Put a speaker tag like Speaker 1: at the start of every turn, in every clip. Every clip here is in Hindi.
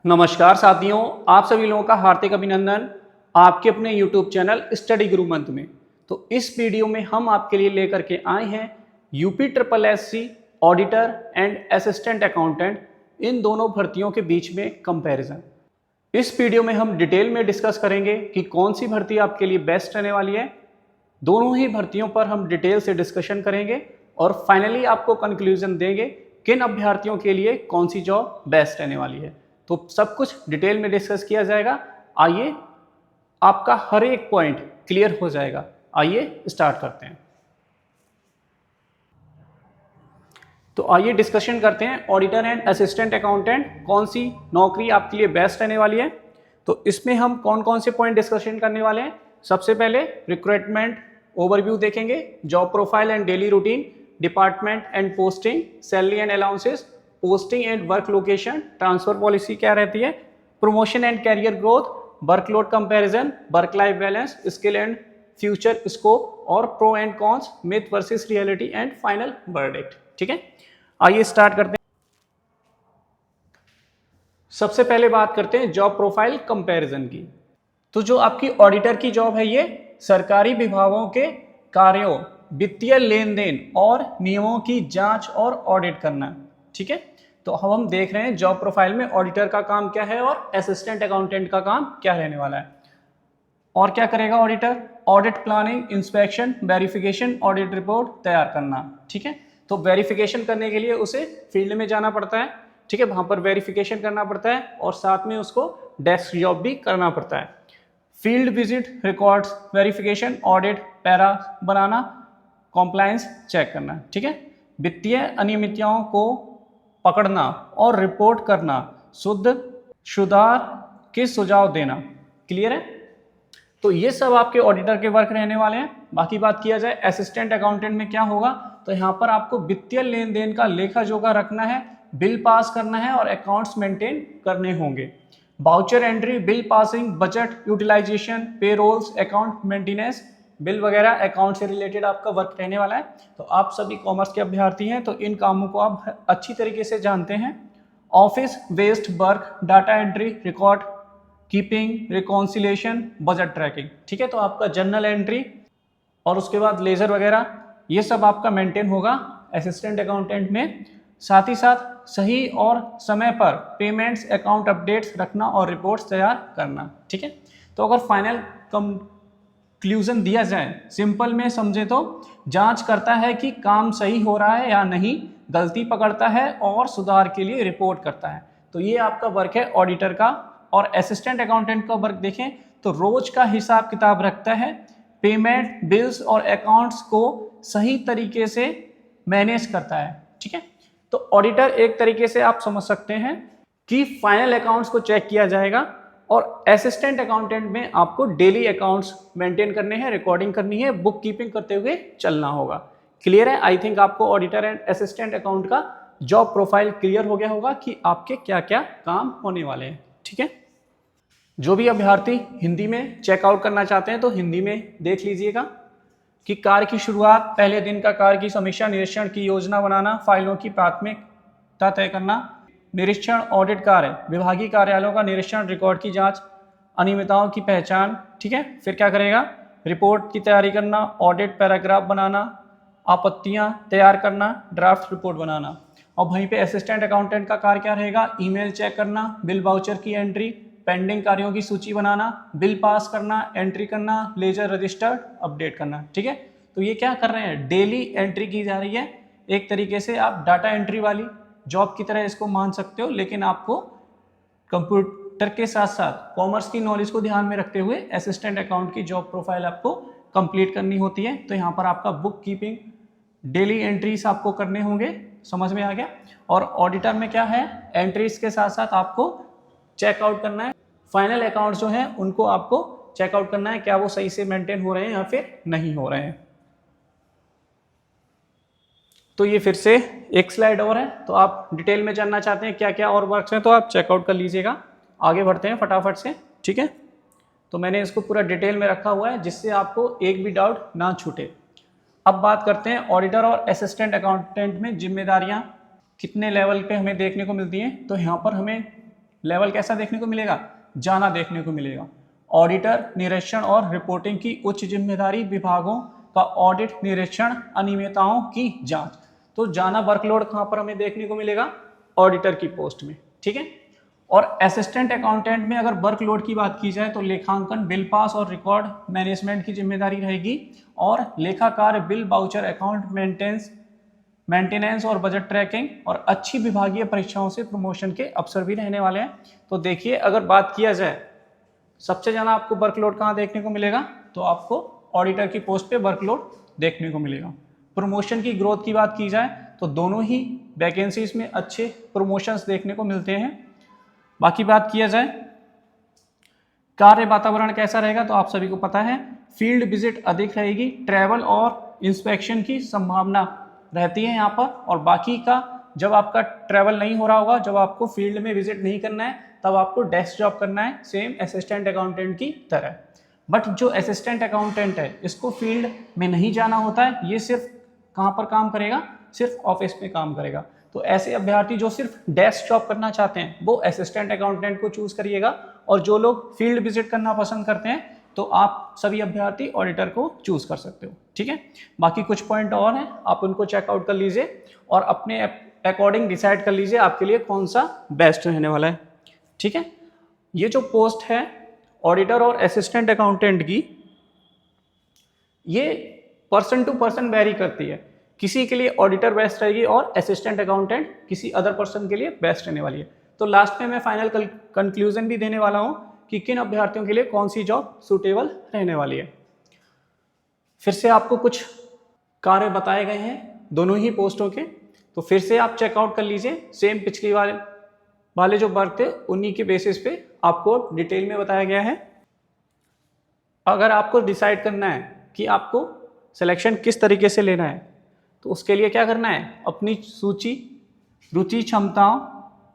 Speaker 1: नमस्कार साथियों, आप सभी लोगों का हार्दिक अभिनंदन आपके अपने YouTube चैनल स्टडी गुरु मंत्र में। तो इस वीडियो में हम आपके लिए लेकर के आए हैं UP triple SC auditor and assistant accountant, इन दोनों भर्तियों के बीच में कंपैरिजन। इस वीडियो में हम डिटेल में डिस्कस करेंगे कि कौन सी भर्ती आपके लिए बेस्ट रहने वाली है। दोनों ही भर्तियों पर हम डिटेल से डिस्कशन करेंगे और फाइनली आपको कंक्लूजन देंगे किन अभ्यर्थियों के लिए कौन सी जॉब बेस्ट रहने वाली है। तो सब कुछ डिटेल में डिस्कस किया जाएगा। आइए, आपका हर एक पॉइंट क्लियर हो जाएगा। आइए स्टार्ट करते हैं। तो आइए डिस्कशन करते हैं ऑडिटर एंड असिस्टेंट अकाउंटेंट कौन सी नौकरी आपके लिए बेस्ट रहने वाली है। तो इसमें हम कौन कौन से पॉइंट डिस्कशन करने वाले हैं। सबसे पहले रिक्रूटमेंट ओवरव्यू देखेंगे, job profile and daily routine, department and posting, salary and allowances, posting and work location, transfer policy क्या रहती है, promotion and career growth, workload comparison, work life balance, skill and future scope और pro and cons, myth versus reality and final verdict. ठीक है, आइए स्टार्ट करते हैं। सबसे पहले बात करते हैं जॉब प्रोफाइल कंपैरिजन की। तो जो आपकी ऑडिटर की जॉब है, ये सरकारी विभागों के कार्यों, वित्तीय लेन देन और नियमों की जांच और ऑडिट करना। ठीक है, तो हम देख रहे हैं जॉब प्रोफाइल में ऑडिटर का काम क्या है और असिस्टेंट अकाउंटेंट का काम क्या रहने वाला है। और क्या करेगा auditor? Audit planning, inspection, verification, audit report तैयार करना। ठीक है, तो वेरिफिकेशन करने के लिए उसे फील्ड में जाना पड़ता है। ठीक है, वहां पर वेरिफिकेशन करना पड़ता है और साथ में उसको डेस्क जॉब भी करना पड़ता है। Field visit, records verification, audit para बनाना, कॉम्प्लायंस चेक करना। ठीक है, वित्तीय अनियमितताओं को पकड़ना और रिपोर्ट करना, सुधार के सुझाव देना। क्लियर है? तो ये सब आपके ऑडिटर के वर्क रहने वाले हैं। बाकी बात किया जाए असिस्टेंट अकाउंटेंट में क्या होगा, तो यहाँ पर आपको वित्तीय लेन देन का लेखा जोखा रखना है, बिल पास करना है और अकाउंट्स मेंटेन करने होंगे। Voucher entry, bill passing, budget utilisation, payrolls, account maintenance, bill वगैरह अकाउंट से रिलेटेड आपका वर्क रहने वाला है। तो आप सभी कॉमर्स के अभ्यर्थी हैं तो इन कामों को आप अच्छी तरीके से जानते हैं। Office waste work, data entry, record keeping, reconciliation, budget tracking. ठीक है, तो आपका जर्नल एंट्री और उसके बाद लेजर वगैरह ये सब आपका मेंटेन होगा असिस्टेंट अकाउंटेंट में। साथ ही साथ सही और समय पर पेमेंट्स, अकाउंट अपडेट्स रखना और रिपोर्ट्स तैयार करना। ठीक है, तो अगर फाइनल कंक्लूजन दिया जाए, सिंपल में समझे तो जांच करता है कि काम सही हो रहा है या नहीं, गलती पकड़ता है और सुधार के लिए रिपोर्ट करता है। तो ये आपका वर्क है ऑडिटर का। और असिस्टेंट अकाउंटेंट का वर्क देखें तो रोज का हिसाब किताब रखता है, पेमेंट, बिल्स और अकाउंट्स को सही तरीके से मैनेज करता है। ठीक है, तो ऑडिटर एक तरीके से आप समझ सकते हैं कि फाइनल अकाउंट्स को चेक किया जाएगा और असिस्टेंट अकाउंटेंट में आपको डेली अकाउंट्स मेंटेन करने हैं, रिकॉर्डिंग करनी है, बुक कीपिंग करते हुए चलना होगा। क्लियर है? आई थिंक आपको ऑडिटर एंड असिस्टेंट अकाउंट का जॉब प्रोफाइल क्लियर हो गया होगा कि आपके क्या क्या काम होने वाले हैं। ठीक है, जो भी अभ्यर्थी हिंदी में चेकआउट करना चाहते हैं तो हिंदी में देख लीजिएगा कि कार्य की शुरुआत, पहले दिन का कार्य की समीक्षा, निरीक्षण की योजना बनाना, फाइलों की प्राथमिकता तय करना, निरीक्षण ऑडिट कार्य, विभागीय कार्यालयों का निरीक्षण, रिकॉर्ड की जांच, अनियमितताओं की पहचान। ठीक है, फिर क्या करेगा? रिपोर्ट की तैयारी करना, ऑडिट पैराग्राफ बनाना, आपत्तियां तैयार करना, ड्राफ्ट रिपोर्ट बनाना। और वहीं पे असिस्टेंट अकाउंटेंट का कार्य क्या रहेगा? ईमेल चेक करना, बिल वाउचर की एंट्री, पेंडिंग कार्यों की सूची बनाना, बिल पास करना, एंट्री करना, लेजर रजिस्टर अपडेट करना। ठीक है, तो ये क्या कर रहे हैं? डेली एंट्री की जा रही है। एक तरीके से आप डाटा एंट्री वाली जॉब की तरह इसको मान सकते हो, लेकिन आपको कंप्यूटर के साथ साथ कॉमर्स की नॉलेज को ध्यान में रखते हुए असिस्टेंट अकाउंट की जॉब प्रोफाइल आपको कंप्लीट करनी होती है। तो यहाँ पर आपका बुक कीपिंग, डेली एंट्रीज आपको करने होंगे। समझ में आ गया? और ऑडिटर में क्या है? एंट्रीज के साथ साथ आपको चेकआउट करना है, फाइनल अकाउंट जो हैं उनको आपको चेकआउट करना है, क्या वो सही से मेंटेन हो रहे हैं या फिर नहीं हो रहे हैं। तो ये फिर से एक स्लाइड और है, तो आप डिटेल में जानना चाहते हैं क्या क्या और वर्क्स हैं तो आप चेकआउट कर लीजिएगा। आगे बढ़ते हैं फटाफट से। ठीक है, तो मैंने इसको पूरा डिटेल में रखा हुआ है जिससे आपको एक भी डाउट ना छूटे। अब बात करते हैं ऑडिटर और असिस्टेंट अकाउंटेंट में जिम्मेदारियां कितने लेवल पे हमें देखने को मिलती हैं। तो यहाँ पर हमें लेवल कैसा देखने को मिलेगा, जाना देखने को मिलेगा। ऑडिटर निरीक्षण और रिपोर्टिंग की उच्च जिम्मेदारी, विभागों का ऑडिट, निरीक्षण, अनियमितताओं की जांच। तो जाना वर्कलोड कहां पर हमें देखने को मिलेगा, ऑडिटर की पोस्ट में, ठीक है। और असिस्टेंट अकाउंटेंट में अगर वर्कलोड की बात की जाए तो लेखांकन, बिल पास और रिकॉर्ड मैनेजमेंट की जिम्मेदारी रहेगी, और लेखा कार्य, बिल, बाउचर, अकाउंट मेंटेनेंस और बजट ट्रैकिंग, और अच्छी विभागीय परीक्षाओं से प्रमोशन के अवसर भी रहने वाले हैं। तो देखिए, अगर बात किया जाए सबसे ज़्यादा आपको वर्कलोड कहाँ देखने को मिलेगा, तो आपको ऑडिटर की पोस्ट पे वर्कलोड देखने को मिलेगा। प्रमोशन की ग्रोथ की बात की जाए तो दोनों ही वैकेंसीज में अच्छे प्रमोशंस देखने को मिलते हैं। बाकी बात किया जाए कार्य वातावरण कैसा रहेगा, तो आप सभी को पता है फील्ड विजिट अधिक रहेगी, ट्रैवल और इंस्पेक्शन की संभावना रहती है यहाँ पर। और बाकी का जब आपका ट्रैवल नहीं हो रहा होगा, जब आपको फील्ड में विजिट नहीं करना है, तब आपको डेस्क जॉब करना है, सेम असिस्टेंट अकाउंटेंट की तरह। बट जो असिस्टेंट अकाउंटेंट है इसको फील्ड में नहीं जाना होता है, ये सिर्फ कहाँ पर काम करेगा, सिर्फ ऑफिस में काम करेगा। तो ऐसे अभ्यर्थी जो सिर्फ डेस्क जॉब करना चाहते हैं वो असिस्टेंट अकाउंटेंट को चूज करिएगा, और जो लोग फील्ड विजिट करना पसंद करते हैं तो आप सभी अभ्यर्थी ऑडिटर को चूज कर सकते हो, ठीक है। बाकी कुछ पॉइंट और हैं, आप उनको चेकआउट कर लीजिए और अपने अकॉर्डिंग डिसाइड कर लीजिए आपके लिए कौन सा बेस्ट रहने वाला है, ठीक है। ये जो पोस्ट है ऑडिटर और असिस्टेंट अकाउंटेंट की, ये पर्सन टू पर्सन वेरी करती है। किसी के लिए ऑडिटर बेस्ट रहेगी और असिस्टेंट अकाउंटेंट किसी अदर पर्सन के लिए बेस्ट रहने वाली है। तो लास्ट में मैं फाइनल कंक्लूजन भी देने वाला हूं कि किन अभ्यर्थियों के लिए कौन सी जॉब सुटेबल रहने वाली है। फिर से आपको कुछ कार्य बताए गए हैं दोनों ही पोस्टों के, तो फिर से आप चेकआउट कर लीजिए। सेम पिछली वाले जो वर्क थे उन्हीं के बेसिस पे आपको डिटेल में बताया गया है। अगर आपको डिसाइड करना है कि आपको सिलेक्शन किस तरीके से लेना है, तो उसके लिए क्या करना है, अपनी सूची, रुचि, क्षमताओं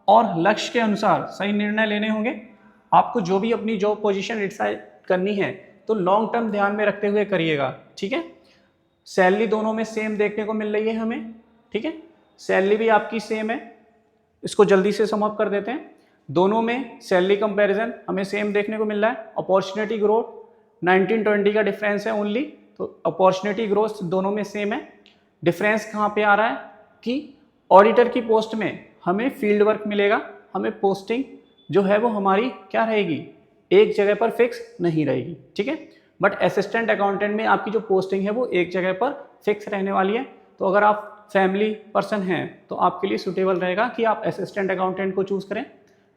Speaker 1: और लक्ष्य के अनुसार सही निर्णय लेने होंगे। आपको जो भी अपनी जॉब पोजीशन डिसाइड करनी है तो लॉन्ग टर्म ध्यान में रखते हुए करिएगा, ठीक है। सैलरी दोनों में सेम देखने को मिल रही है हमें, ठीक है, सैलरी भी आपकी सेम है। इसको जल्दी से सम अप कर देते हैं। दोनों में सैलरी कंपैरिजन हमें सेम देखने को मिल रहा है। अपॉर्चुनिटी ग्रोथ 19-20 का डिफरेंस है ओनली, तो अपॉर्चुनिटी ग्रोथ दोनों में सेम है। डिफरेंस कहाँ पे आ रहा है कि ऑडिटर की पोस्ट में हमें फील्ड वर्क मिलेगा, हमें पोस्टिंग जो है वो हमारी क्या रहेगी, एक जगह पर फिक्स नहीं रहेगी, ठीक है। बट असिस्टेंट अकाउंटेंट में आपकी जो पोस्टिंग है वो एक जगह पर फिक्स रहने वाली है। तो अगर आप फैमिली पर्सन हैं तो आपके लिए सूटेबल रहेगा कि आप असिस्टेंट अकाउंटेंट को चूज़ करें।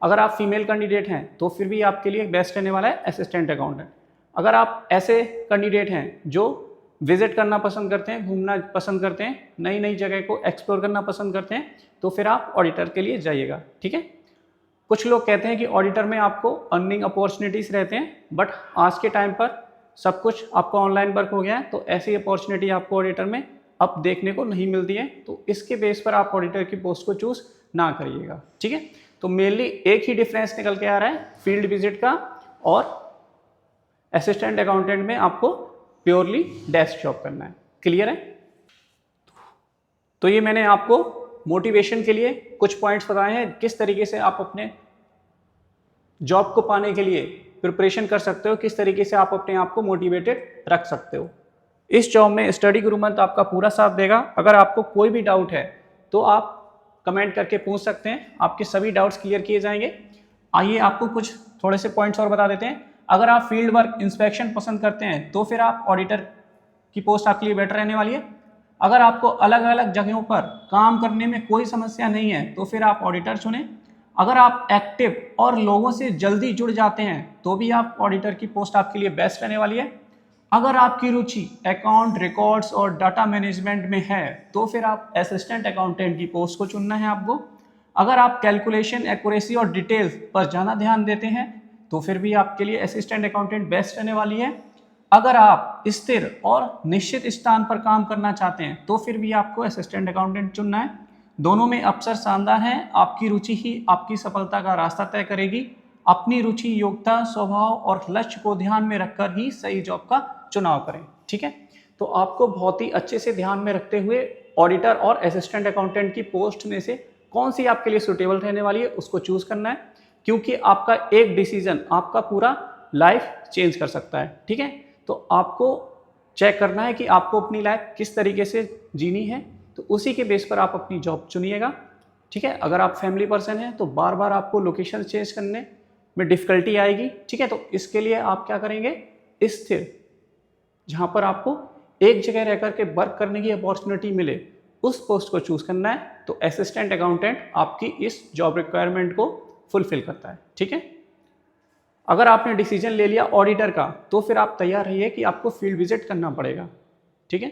Speaker 1: अगर आप फीमेल कैंडिडेट हैं तो फिर भी आपके लिए बेस्ट रहने वाला है असिस्टेंट अकाउंटेंट। अगर आप ऐसे कैंडिडेट हैं जो विजिट करना पसंद करते हैं, घूमना पसंद करते हैं, नई नई जगह को एक्सप्लोर करना पसंद करते हैं, तो फिर आप ऑडिटर के लिए जाइएगा, ठीक है। कुछ लोग कहते हैं कि ऑडिटर में आपको अर्निंग अपॉर्चुनिटीज़ रहते हैं, बट आज के टाइम पर सब कुछ आपका ऑनलाइन वर्क हो गया है, तो ऐसी अपॉर्चुनिटी आपको ऑडिटर में अब देखने को नहीं मिलती है। तो इसके बेस पर आप ऑडिटर की पोस्ट को चूज ना करिएगा, ठीक है। तो मेनली एक ही डिफरेंस निकल के आ रहा है फील्ड विजिट का, और असिस्टेंट अकाउंटेंट में आपको प्योरली डेस्क जॉब करना है। क्लियर है? तो ये मैंने आपको मोटिवेशन के लिए कुछ पॉइंट्स बताए हैं, किस तरीके से आप अपने जॉब को पाने के लिए प्रिपरेशन कर सकते हो, किस तरीके से आप अपने आप को मोटिवेटेड रख सकते हो। इस जॉब में स्टडी गुरु मंत्र आपका पूरा साथ देगा। अगर आपको कोई भी डाउट है तो आप कमेंट करके पूछ सकते हैं, आपके सभी डाउट्स क्लियर किए जाएंगे। आइए आपको कुछ थोड़े से पॉइंट्स और बता देते हैं। अगर आप फील्ड वर्क इंस्पेक्शन पसंद करते हैं तो फिर आप ऑडिटर की पोस्ट आपके लिए बेटर रहने वाली है। अगर आपको अलग अलग जगहों पर काम करने में कोई समस्या नहीं है तो फिर आप ऑडिटर चुनें। अगर आप एक्टिव और लोगों से जल्दी जुड़ जाते हैं तो भी आप ऑडिटर की पोस्ट आपके लिए बेस्ट रहने वाली है। अगर आपकी रुचि अकाउंट, रिकॉर्ड्स और डाटा मैनेजमेंट में है तो फिर आप असिस्टेंट अकाउंटेंट की पोस्ट को चुनना है आपको। अगर आप कैलकुलेशन, एक्यूरेसी और डिटेल्स पर ज़्यादा ध्यान देते हैं तो फिर भी आपके लिए असिस्टेंट अकाउंटेंट बेस्ट रहने वाली है। अगर आप स्थिर और निश्चित स्थान पर काम करना चाहते हैं तो फिर भी आपको असिस्टेंट अकाउंटेंट चुनना है। दोनों में अवसर शानदार हैं। आपकी रुचि ही आपकी सफलता का रास्ता तय करेगी। अपनी रुचि, योग्यता, स्वभाव और लक्ष्य को ध्यान में रखकर ही सही जॉब का चुनाव करें, ठीक है। तो आपको बहुत ही अच्छे से ध्यान में रखते हुए ऑडिटर और असिस्टेंट अकाउंटेंट की पोस्ट में से कौन सी आपके लिए सूटेबल रहने वाली है उसको चूज करना है। क्योंकि आपका एक डिसीजन आपका पूरा लाइफ चेंज कर सकता है। ठीक है, तो आपको चेक करना है कि आपको अपनी लाइफ किस तरीके से जीनी है, तो उसी के बेस पर आप अपनी जॉब चुनिएगा। ठीक है, अगर आप फैमिली पर्सन हैं तो बार बार आपको लोकेशन चेंज करने में डिफिकल्टी आएगी। ठीक है, तो इसके लिए आप क्या करेंगे, स्थिर, जहाँ पर आपको एक जगह रह करके वर्क करने की अपॉर्चुनिटी मिले, उस पोस्ट को चूज करना है। तो असिस्टेंट अकाउंटेंट आपकी इस जॉब रिक्वायरमेंट को फुलफिल करता है। ठीक है, अगर आपने डिसीजन ले लिया ऑडिटर का, तो फिर आप तैयार रहिए कि आपको फील्ड विजिट करना पड़ेगा। ठीक है,